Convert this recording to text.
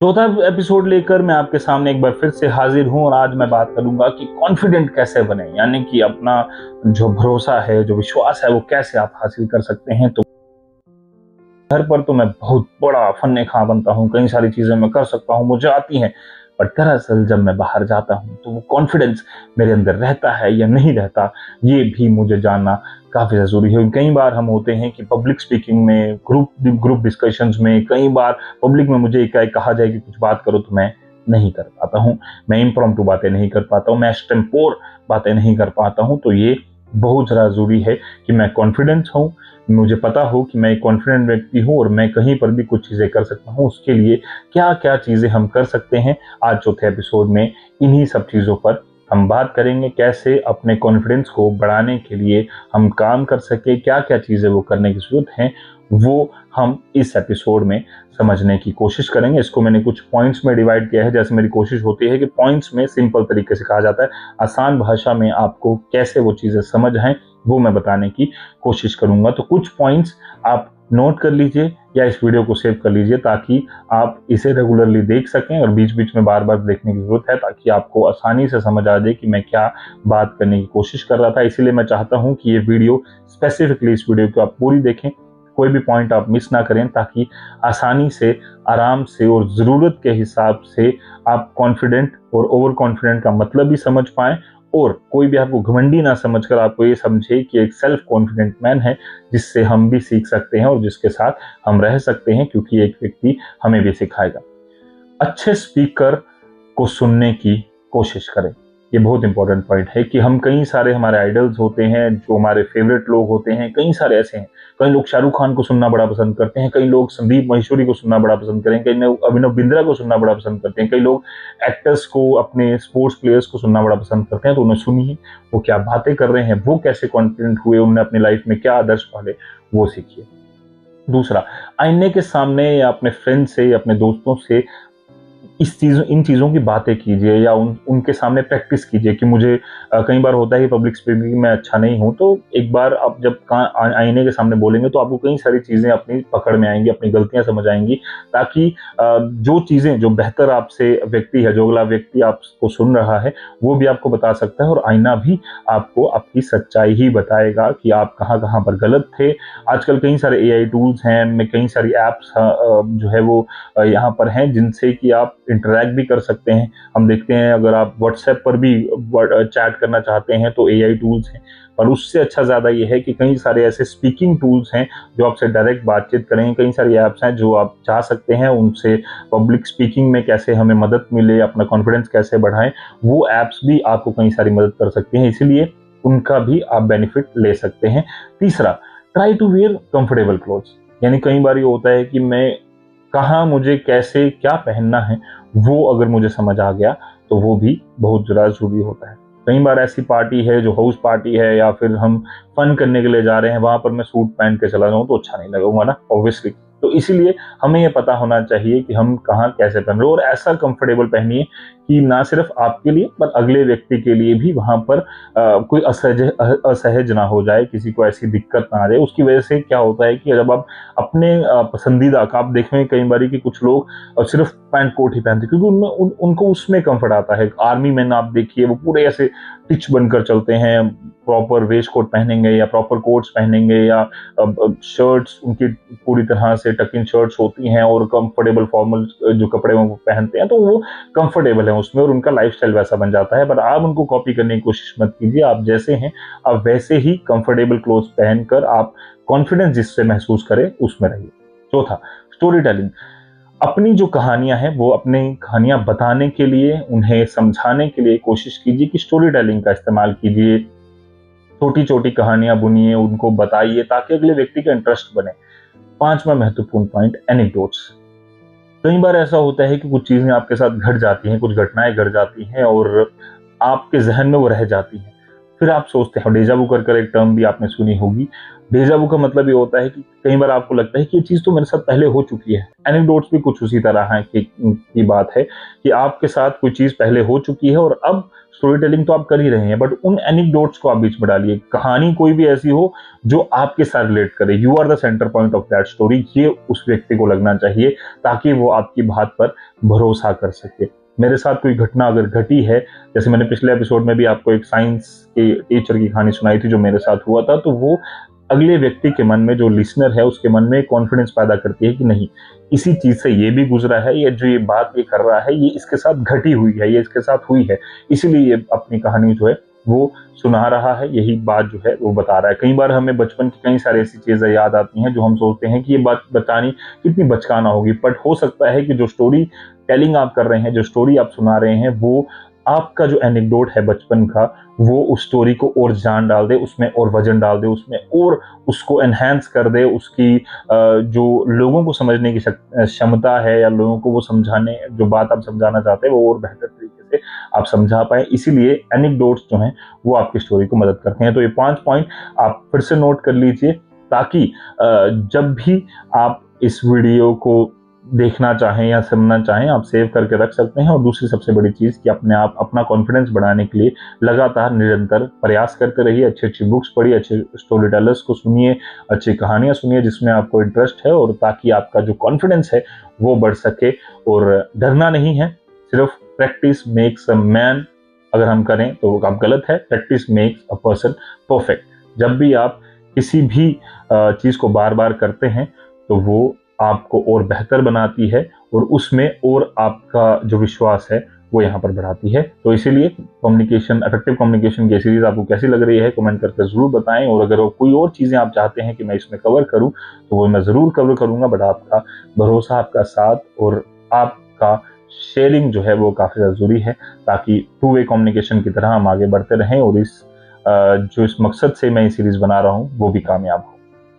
चौथा एपिसोड लेकर मैं आपके सामने एक बार फिर से हाजिर हूं और आज मैं बात करूंगा कि कॉन्फिडेंट कैसे बने, यानी कि अपना जो भरोसा है, जो विश्वास है, वो कैसे आप हासिल कर सकते हैं। तो घर पर तो मैं बहुत बड़ा फन्ने खा बनता हूँ, कई सारी चीजें मैं कर सकता हूँ, मुझे आती हैं। पर दरअसल जब मैं बाहर जाता हूँ तो वो कॉन्फिडेंस मेरे अंदर रहता है या नहीं रहता, ये भी मुझे जानना काफी जरूरी है। कई बार हम होते हैं कि पब्लिक स्पीकिंग में, ग्रुप डिस्कशंस में, कई बार पब्लिक में मुझे एकाएक कहा जाए कि कुछ बात करो तो मैं नहीं कर पाता हूँ। मैं इम्प्रॉम्प्टू बातें नहीं कर पाता हूँ, मैं एक्सटेम्पोर बातें नहीं कर पाता हूँ। तो ये बहुत ज़्यादा ज़रूरी है कि मैं कॉन्फिडेंस हूँ, मुझे पता हो कि मैं एक कॉन्फिडेंट व्यक्ति हूँ और मैं कहीं पर भी कुछ चीज़ें कर सकता हूँ। उसके लिए क्या क्या चीज़ें हम कर सकते हैं, आज चौथे एपिसोड में इन्हीं सब चीज़ों पर हम बात करेंगे। कैसे अपने कॉन्फिडेंस को बढ़ाने के लिए हम काम कर सके, क्या क्या चीज़ें वो करने की ज़रूरत है, वो हम इस एपिसोड में समझने की कोशिश करेंगे। इसको मैंने कुछ पॉइंट्स में डिवाइड किया है। जैसे मेरी कोशिश होती है कि पॉइंट्स में सिंपल तरीके से कहा जाता है, आसान भाषा में आपको कैसे वो चीज़ें समझ आएं, वो मैं बताने की कोशिश करूंगा। तो कुछ पॉइंट्स आप नोट कर लीजिए या इस वीडियो को सेव कर लीजिए ताकि आप इसे रेगुलरली देख सकें और बीच बीच में बार बार देखने की जरूरत है, ताकि आपको आसानी से समझ आ जाए कि मैं क्या बात करने की कोशिश कर रहा था। इसीलिए मैं चाहता हूं कि ये वीडियो स्पेसिफिकली, इस वीडियो को आप पूरी देखें, कोई भी पॉइंट आप मिस ना करें, ताकि आसानी से, आराम से और ज़रूरत के हिसाब से आप कॉन्फिडेंट और ओवर कॉन्फिडेंट का मतलब भी समझ पाएं और कोई भी आपको घमंडी ना समझकर आपको ये समझे कि एक सेल्फ कॉन्फिडेंट मैन है जिससे हम भी सीख सकते हैं और जिसके साथ हम रह सकते हैं, क्योंकि एक व्यक्ति हमें भी सिखाएगा। अच्छे स्पीकर को सुनने की कोशिश करें। ये बहुत इंपॉर्टेंट पॉइंट है कि हम, कई सारे हमारे आइडल्स होते हैं, जो हमारे फेवरेट लोग होते हैं, कई सारे ऐसे हैं। कई लोग शाहरुख खान को सुनना बड़ा पसंद करते हैं, कई लोग संदीप महेश्वरी को सुनना बड़ा पसंद करें, कई लोग अभिनव बिंद्रा को सुनना बड़ा पसंद करते हैं, कई लोग एक्टर्स को, अपने स्पोर्ट्स प्लेयर्स को सुनना बड़ा पसंद करते हैं। तो उन्हें सुनिए, वो क्या बातें कर रहे हैं, वो कैसे कॉन्फिडेंट हुए, उन्होंने अपनी लाइफ में क्या आदर्श पाले, वो सीखिए। दूसरा, आईने के सामने या अपने फ्रेंड से या अपने दोस्तों से इन चीज़ों की बातें कीजिए या उनके सामने प्रैक्टिस कीजिए कि मुझे कई बार होता है कि पब्लिक स्पीकिंग में अच्छा नहीं हूँ, तो एक बार आप जब आईने के सामने बोलेंगे तो आपको कई सारी चीज़ें अपनी पकड़ में आएंगी, अपनी गलतियां समझ आएंगी, ताकि जो चीज़ें, जो बेहतर आपसे व्यक्ति है, जो अगला व्यक्ति आपको सुन रहा है, वो भी आपको बता सकता है और आईना भी आपको आपकी सच्चाई ही बताएगा कि आप कहाँ कहाँ पर गलत थे। आजकल कई सारे एआई टूल्स हैं, कई सारी ऐप्स जो है वो यहाँ पर हैं, जिनसे कि आप इंटरैक्ट भी कर सकते हैं। हम देखते हैं, अगर आप व्हाट्सएप पर भी चैट करना चाहते हैं तो एआई टूल्स हैं, पर उससे अच्छा ज़्यादा ये है कि कई सारे ऐसे स्पीकिंग टूल्स हैं जो आपसे डायरेक्ट बातचीत करेंगे। कई सारी ऐप्स हैं जो आप चाह सकते हैं उनसे पब्लिक स्पीकिंग में कैसे हमें मदद मिले, अपना कॉन्फिडेंस कैसे बढ़ाएं, वो ऐप्स भी आपको कई सारी मदद कर सकती हैं, इसीलिए उनका भी आप बेनिफिट ले सकते हैं। तीसरा, try to wear comfortable clothes. यानी कई बार ये होता है कि मैं कहाँ, मुझे कैसे क्या पहनना है, वो अगर मुझे समझ आ गया तो वो भी बहुत ज़्यादा ज़रूरी होता है। कई बार ऐसी पार्टी है जो हाउस पार्टी है या फिर हम फन करने के लिए जा रहे हैं, वहाँ पर मैं सूट पहन के चला जाऊँ तो अच्छा नहीं लगूंगा ना, ऑब्वियसली। तो इसीलिए हमें ये पता होना चाहिए कि हम कहाँ कैसे पहन रहे हैं, और ऐसा कंफर्टेबल पहनिए कि ना सिर्फ आपके लिए पर अगले व्यक्ति के लिए भी वहाँ पर कोई असहज ना हो जाए, किसी को ऐसी दिक्कत ना आ जाए। उसकी वजह से क्या होता है कि जब आप अपने पसंदीदा का, आप देखेंगे कई बार कि कुछ लोग सिर्फ पैंट कोट ही पहनते, क्योंकि उनको उसमें कंफर्ट आता है। आर्मी मैन आप देखिए, वो पूरे ऐसे टिच बनकर चलते हैं, प्रॉपर वेस्ट कोट पहनेंगे या प्रॉपर कोट्स पहनेंगे, या शर्ट्स उनकी पूरी तरह से टक इन शर्ट्स होती हैं और कंफर्टेबल फॉर्मल जो कपड़े वो पहनते हैं, तो वो कंफर्टेबल है उसमें और उनका लाइफस्टाइल वैसा बन जाता है। पर आप उनको कॉपी करने की कोशिश मत कीजिए, आप जैसे हैं आप वैसे ही कंफर्टेबल क्लोथ्स पहनकर आप कॉन्फिडेंस जिससे महसूस करें उसमें रहिए। चौथा, स्टोरी टेलिंग। अपनी जो कहानियां हैं, वो अपनी कहानियां बताने के लिए, उन्हें समझाने के लिए कोशिश कीजिए कि स्टोरी टेलिंग का इस्तेमाल कीजिए। छोटी छोटी कहानियां बुनिए, उनको बताइए ताकि अगले व्यक्ति का इंटरेस्ट बने। पांचवा महत्वपूर्ण पॉइंट, एनेक्डोट्स। कई बार ऐसा होता है कि कुछ चीजें आपके साथ घट जाती हैं, कुछ घटनाएं घट जाती हैं और आपके जहन में वो रह जाती हैं। फिर आप सोचते हैं, डेजावू कर एक टर्म भी आपने सुनी होगी। डेजावू का मतलब ये होता है कि कई बार आपको लगता है कि ये चीज़ तो मेरे साथ पहले हो चुकी है। एनेक्डोट्स भी कुछ उसी तरह है की बात है कि आपके साथ कोई चीज़ पहले हो चुकी है और अब स्टोरी टेलिंग तो आप कर ही रहे हैं, बट उन एनेक्डोट्स को आप बीच में डालिए। कहानी कोई भी ऐसी हो जो आपके साथ रिलेट करे। You are the centre point of that story, ये उस व्यक्ति को लगना चाहिए ताकि वो आपकी बात पर भरोसा कर सके। मेरे साथ कोई घटना अगर घटी है, जैसे मैंने पिछले एपिसोड में भी आपको एक साइंस के टीचर की कहानी सुनाई थी जो मेरे साथ हुआ था, तो वो अगले व्यक्ति के मन में, जो लिसनर है उसके मन में कॉन्फिडेंस पैदा करती है कि नहीं, इसी चीज से ये भी गुजरा है, ये जो ये बात ये कर रहा है ये इसके साथ घटी हुई है, ये इसके साथ हुई है, इसीलिए ये अपनी कहानी जो है वो सुना रहा है, यही बात जो है वो बता रहा है। कई बार हमें बचपन की कई सारी ऐसी चीजें याद आती हैं जो हम सोचते हैं कि ये बात बतानी कितनी बचकाना होगी, बट हो सकता है कि जो स्टोरी टेलिंग आप कर रहे हैं, जो स्टोरी आप सुना रहे हैं, वो आपका जो एनेक्डोट है बचपन का, वो उस स्टोरी को और जान डाल दे, उसमें और वजन डाल दे, उसमें और उसको एनहांस कर दे, उसकी जो लोगों को समझने की क्षमता है या लोगों को वो समझाने, जो बात आप समझाना चाहते हैं वो और बेहतर तरीके से आप समझा पाए। इसीलिए एनेक्डोट्स जो हैं वो आपकी स्टोरी को मदद करते हैं। तो ये 5 पॉइंट आप फिर से नोट कर लीजिए ताकि जब भी आप इस वीडियो को देखना चाहें या सुनना चाहें, आप सेव करके रख सकते हैं। और दूसरी सबसे बड़ी चीज़ कि अपना कॉन्फिडेंस बढ़ाने के लिए लगातार निरंतर प्रयास करते रहिए। अच्छी बुक्स पढ़िए, अच्छे स्टोरी टेलर्स को सुनिए, अच्छी कहानियाँ सुनिए जिसमें आपको इंटरेस्ट है, और ताकि आपका जो कॉन्फिडेंस है वो बढ़ सके। और डरना नहीं है, सिर्फ प्रैक्टिस मेक्स अ मैन अगर हम करें तो आप गलत है, practice makes a person perfect. जब भी आप किसी भी चीज़ को बार बार करते हैं तो वो आपको और बेहतर बनाती है, और उसमें और आपका जो विश्वास है वो यहाँ पर बढ़ाती है। तो इसीलिए इफेक्टिव कम्युनिकेशन की सीरीज आपको कैसी लग रही है कमेंट करके जरूर बताएं। और अगर कोई और चीज़ें आप चाहते हैं कि मैं इसमें कवर करूं तो वो मैं ज़रूर कवर करूंगा, बट आपका भरोसा, आपका साथ और आपका शेयरिंग जो है वो काफ़ी ज़्यादा ज़रूरी है, ताकि टू वे कम्युनिकेशन की तरह हम आगे बढ़ते रहें और इस जो इस मकसद से मैं ये सीरीज़ बना रहा हूँ वो भी कामयाब हो।